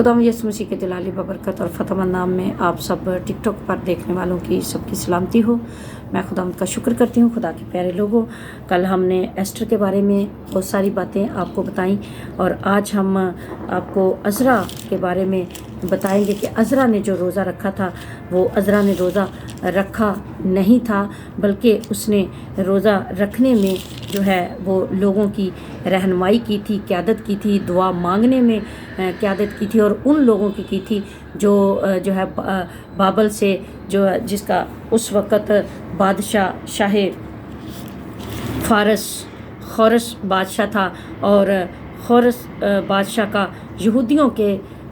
खुदा यीशु मसीह के जलाली बबरकत और फ़तहमंद नाम में आप सब टिकटॉक पर देखने वालों की सबकी सलामती हो। मैं खुदा का शुक्र करती हूँ। खुदा के प्यारे लोगों, कल हमने एस्टर के बारे में बहुत सारी बातें आपको बताई और आज हम आपको अज़रा के बारे में बताएंगे कि अज़रा ने जो रोज़ा रखा था, वो अज़रा ने रोज़ा रखा नहीं था, बल्कि उसने रोज़ा रखने में जो है वो लोगों की रहनुमाई की थी, क़यादत की थी, दुआ मांगने में क़यादत की थी और उन लोगों की थी जो है बाबल से जिसका उस वक़्त बादशाह शाह खौरस बादशाह था और खौरस बादशाह का यहूदियों के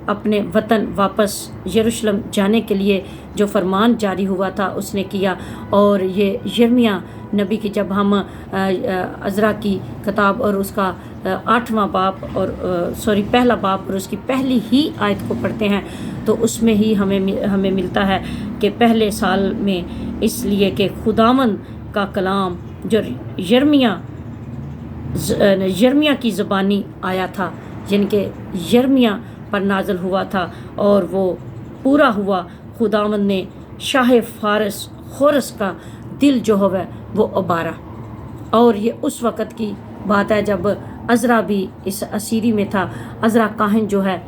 अपने वतन वापस यरूशलेम जाने के लिए जो फरमान जारी हुआ था उसने किया। और ये यिर्मयाह नबी की जब हम अज़रा की किताब और उसका 8वां बाब और पहला बाब और उसकी पहली ही आयत को पढ़ते हैं तो उसमें ही हमें मिलता है कि पहले साल में, इसलिए कि खुदावंद का कलाम जो यिर्मयाह की ज़बानी आया था, जिनके यिर्मयाह पर नाज़िल हुआ था और वो पूरा हुआ। खुदावंद ने शाह खौरस का दिल जो है वो उबारा। और ये उस वक़्त की बात है जब अज़रा भी इस असीरी में था। अज़रा काहिन जो है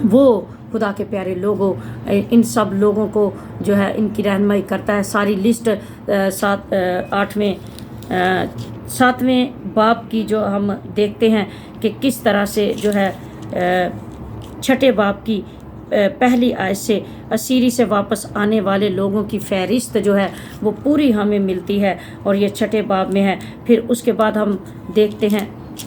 वो खुदा के प्यारे लोगों, इन सब लोगों को जो है इनकी रहनुमाई करता है। सारी लिस्ट 7वें बाब की जो हम देखते हैं कि किस तरह से जो है 6ठे बाब की पहली आयत से असीरी से वापस आने वाले लोगों की फहरिस्त जो है वो पूरी हमें मिलती है और ये 6ठे बाब में है। फिर उसके बाद हम देखते हैं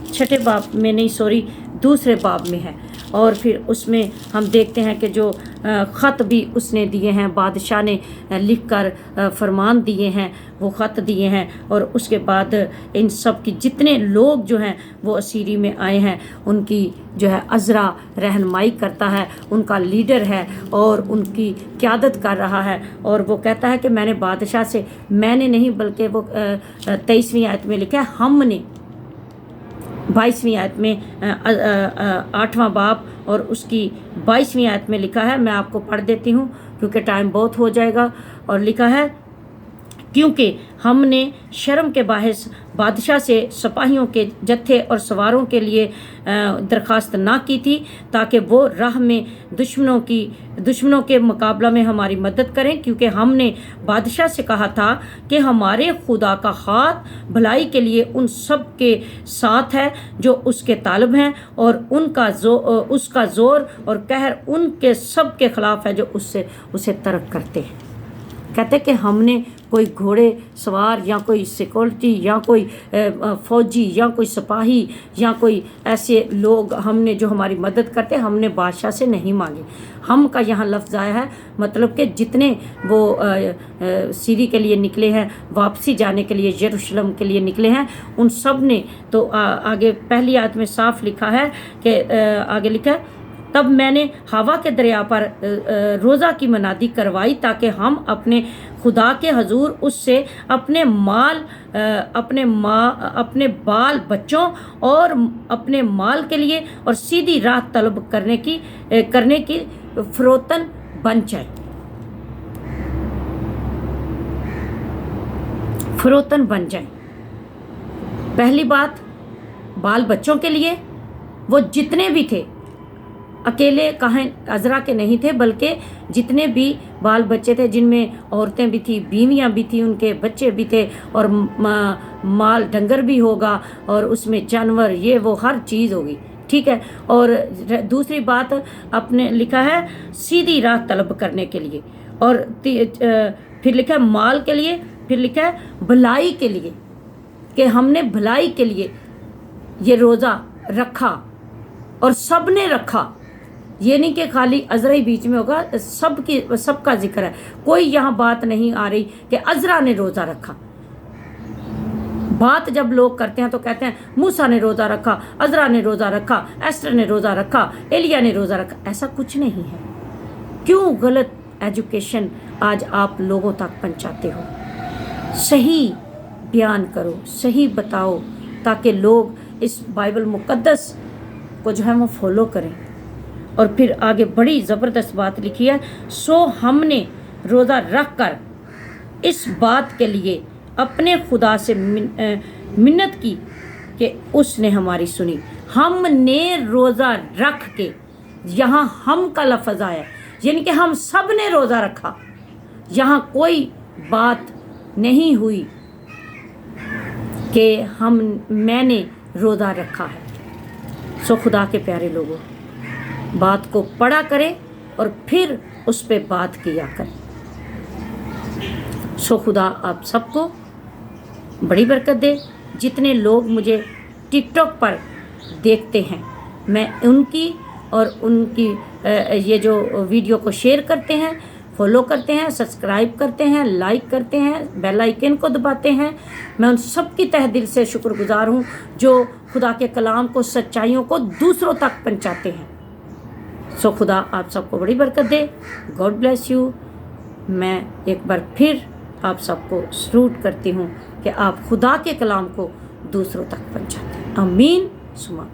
6ठे बाब में नहीं, दूसरे बाब में है और फिर उसमें हम देखते हैं कि जो ख़त भी उसने दिए हैं, बादशाह ने लिख कर फरमान दिए हैं, वो ख़त दिए हैं। और उसके बाद इन सब की जितने लोग जो हैं वो असीरी में आए हैं, उनकी जो है अज़रा रहनुमाई करता है, उनका लीडर है और उनकी क़यादत कर रहा है। और वो कहता है कि मैंने बादशाह से, मैंने नहीं बल्कि वो 23वीं आयत में लिखा है, हमने 22वीं आयत में 8वां बाब और उसकी 22वीं आयत में लिखा है। मैं आपको पढ़ देती हूँ क्योंकि टाइम बहुत हो जाएगा। और लिखा है, क्योंकि हमने शर्म के बाहिस बादशाह से सिपाहियों के जत्थे और सवारों के लिए दरख्वास्त ना की थी ताकि वो राह में दुश्मनों के मुकाबला में हमारी मदद करें, क्योंकि हमने बादशाह से कहा था कि हमारे खुदा का हाथ भलाई के लिए उन सब के साथ है जो उसके तालिब हैं और उसका ज़ोर और कहर उनके सब के ख़िलाफ़ है जो उसे तर्क करते हैं। कहते कि हमने कोई घोड़े सवार या कोई सिक्योरिटी या कोई फ़ौजी या कोई सिपाही या कोई ऐसे लोग हमने जो हमारी मदद करते, हमने बादशाह से नहीं मांगे। हम का यहाँ लफ्ज़ आया है, मतलब कि जितने वो सीरी के लिए निकले हैं, वापसी जाने के लिए यरूशलेम के लिए निकले हैं, उन सब ने तो आगे पहली आयत में साफ लिखा है कि आगे लिखा है, तब मैंने हवा के दरिया पर रोज़ा की मनादी करवाई ताकि हम अपने खुदा के हजूर उससे अपने बाल बच्चों और अपने माल के लिए और सीधी राह तलब करने की फ़रोतन बन जाए। पहली बात, बाल बच्चों के लिए वो जितने भी थे, अकेले काहिन अज़रा के नहीं थे, बल्कि जितने भी बाल बच्चे थे, जिनमें औरतें भी थी, बीवियां भी थी, उनके बच्चे भी थे और माल डंगर भी होगा और उसमें जानवर, ये वो हर चीज़ होगी, ठीक है। और दूसरी बात आपने लिखा है सीधी राह तलब करने के लिए, और फिर लिखा है माल के लिए, फिर लिखा है भलाई के लिए, कि हमने भलाई के लिए ये रोज़ा रखा और सब ने रखा। ये नहीं कि खाली अज़रा ही बीच में होगा, सबका जिक्र है। कोई यहाँ बात नहीं आ रही कि अज़रा ने रोज़ा रखा। बात जब लोग करते हैं तो कहते हैं मूसा ने रोज़ा रखा, अज़रा ने रोज़ा रखा, एस्टर ने रोज़ा रखा, एलिया ने रोज़ा रखा। ऐसा कुछ नहीं है। क्यों गलत एजुकेशन आज आप लोगों तक पहुँचाते हो? सही बयान करो, सही बताओ, ताकि लोग इस बाइबल मुक़द्दस को जो है वो फॉलो करें। और फिर आगे बड़ी ज़बरदस्त बात लिखी है, सो हमने रोज़ा रख कर इस बात के लिए अपने खुदा से मिन्नत की कि उसने हमारी सुनी। हमने रोज़ा रख के, यहाँ हम का लफ्ज़ आया, यानी कि हम सब ने रोज़ा रखा। यहाँ कोई बात नहीं हुई कि मैंने रोज़ा रखा है। सो खुदा के प्यारे लोगों, बात को पढ़ा करें और फिर उस पे बात किया करें। सो खुदा आप सबको बड़ी बरकत दे। जितने लोग मुझे टिकटॉक पर देखते हैं, मैं उनकी और उनकी ये जो वीडियो को शेयर करते हैं, फॉलो करते हैं, सब्सक्राइब करते हैं, लाइक करते हैं, बेल आइकन को दबाते हैं, मैं उन सब की तहे दिल से शुक्रगुजार हूँ जो खुदा के कलाम को, सच्चाइयों को दूसरों तक पहुँचाते हैं। सो खुदा आप सबको बड़ी बरकत दे। God bless you. मैं एक बार फिर आप सबको सलूट करती हूँ कि आप खुदा के कलाम को दूसरों तक पहुँचाते हैं। आमीन सुमा।